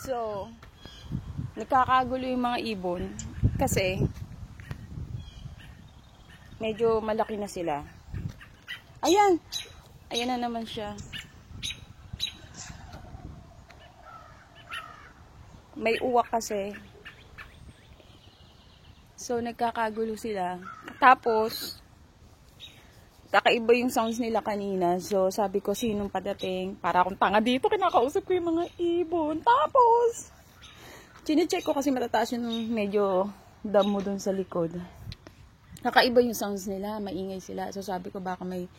So, nagkakagulo yung mga ibon kasi medyo malaki na sila. Ayan! Ayan na naman siya. May uwak kasi. So, nagkakagulo sila. Tapos, kakaiba yung sounds nila kanina. So, sabi ko, sinong padating? Para akong tanga dito, kinakausap ko yung mga ibon. Tapos, chinecheck ko kasi matataas yung medyo damo dun sa likod. Kakaiba yung sounds nila, maingay sila. So, sabi ko, baka may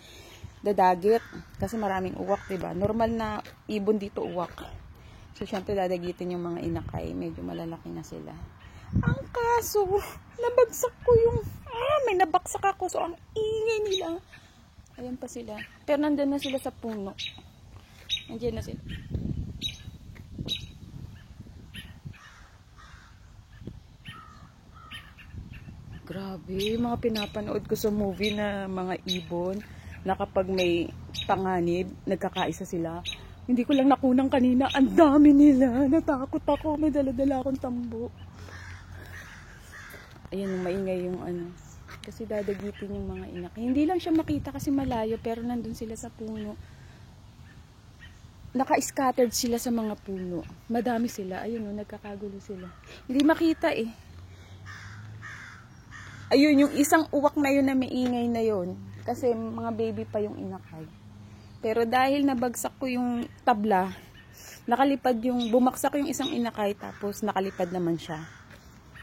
dadagit. Kasi maraming uwak, diba? Normal na ibon dito uwak. So, syempre, dadagitin yung mga inakay. Medyo malalaki na sila. Ang kaso, nabagsak ko yung... may nabagsak ako. So, ang ingay nila. Ayan pa sila. Pero nandun na sila sa puno. Nandiyan na sila. Grabe, mga pinapanood ko sa movie na mga ibon na kapag may panganib, nagkakaisa sila. Hindi ko lang nakunang kanina. Ang dami nila. Natakot ako. May dala-dala akong tambo. Ayan, maingay yung ano. Kasi dadagitin yung mga inak. Hindi lang siya makita kasi malayo. Pero nandun sila sa puno. Naka-scattered sila sa mga puno. Madami sila. Ayun, nagkakagulo sila. Hindi makita eh. Ayun, yung isang uwak na yun na maingay na yun. Kasi mga baby pa yung inakay. Pero dahil nabagsak ko yung tabla, nakalipad yung, bumaksak yung isang inakay, tapos nakalipad naman siya.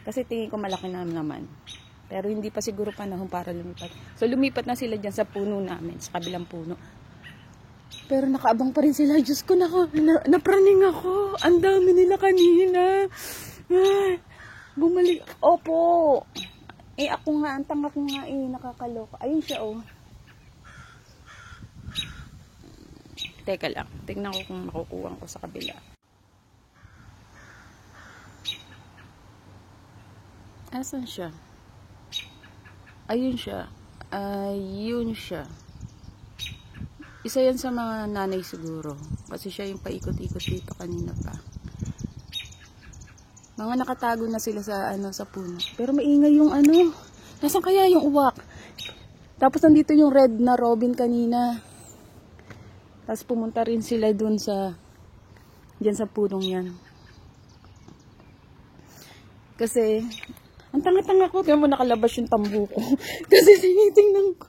Kasi tingin ko malaki na naman. Pero hindi pa siguro panahon para lumipat. So lumipat na sila dyan sa puno namin, sa kabilang puno. Pero nakaabang pa rin sila. Diyos ko, napraning ako. Ang dami nila kanina. Ay, bumalik. Opo. Eh ako nga, ang tanga ko nga nakakaloka. Ayun siya oh. Teka lang, tingnan ko kung makukuha ko sa kabila. Asan siya? Ayun siya. Ayun siya. Isa yan sa mga nanay siguro. Kasi siya yung paikot-ikot dito kanina pa. Mga nakatago na sila sa sa puno. Pero maingay yung ano. Nasaan kaya yung uwak? Tapos nandito yung red na robin kanina. Tapos pumunta rin sila dun sa diyan sa punong yan. Kasi ang tanga-tanga ko, kaya mo nakalabas yung tambo ko. Kasi tinitingnan ko.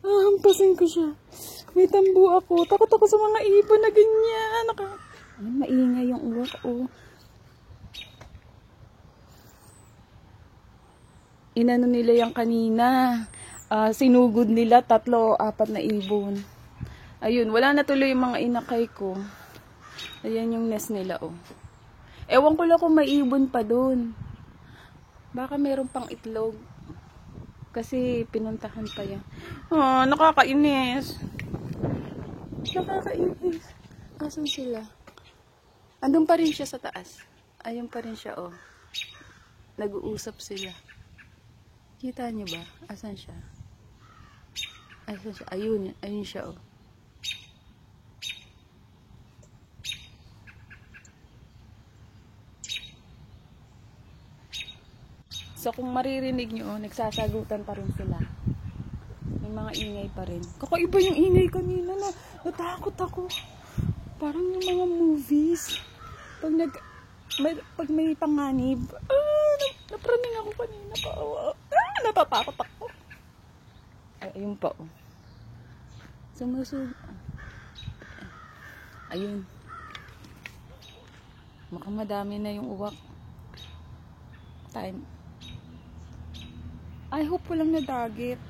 Hampasin ko siya. May tambo ako. Takot ako sa mga ibon na ganyan. Ay, maingay yung uwak oh. Inano nila yung kanina. Sinugod nila 3 o 4 na ibon. Ayun, wala na tuloy yung mga inakay ko. Ayan yung nest nila, oh. Ewan ko lang kung may ibon pa dun. Baka meron pang itlog. Kasi pinuntahan pa yan. Oh, nakakainis. Nakakainis. Asan sila? Andun pa rin siya sa taas. Ayun pa rin siya, oh. Nag-uusap sila. Kita niyo ba? Asan siya? Asan siya? Ayun, ayun siya, oh. So, kung maririnig nyo, nagsasagutan pa rin sila. May mga ingay pa rin. Kakaiba yung ingay kanina na natakot ako. Parang yung mga movies. Pag may panganib. Napraning ako kanina pa. Natatakot ako. Ay, ayun pa, oh. Sumusug. Ayun. Mukhang madami na yung uwak. Time. I hope walang nadagit.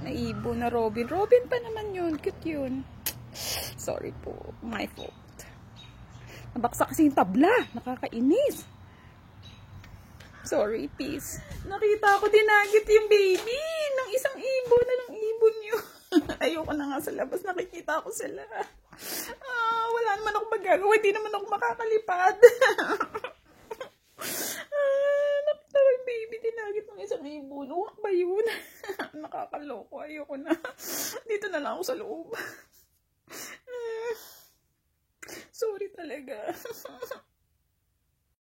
Na ibon, na robin. Robin pa naman yun. Cute yun. Sorry po. My fault. Nabaksak kasi yung tabla. Nakakainis. Sorry, peace. Nakita ko dinagit yung baby ng isang ibon na ng ibon yun. Ayoko na nga sa labas. Nakikita ko sila. Wala naman ako magagawa. Hindi naman ako makakalipad. Nakita ko yung baby dinagit ng isang ibon. Uwak ba yun? Nakakaloko. Ayoko na. Dito na lang ako sa loob. Sorry talaga.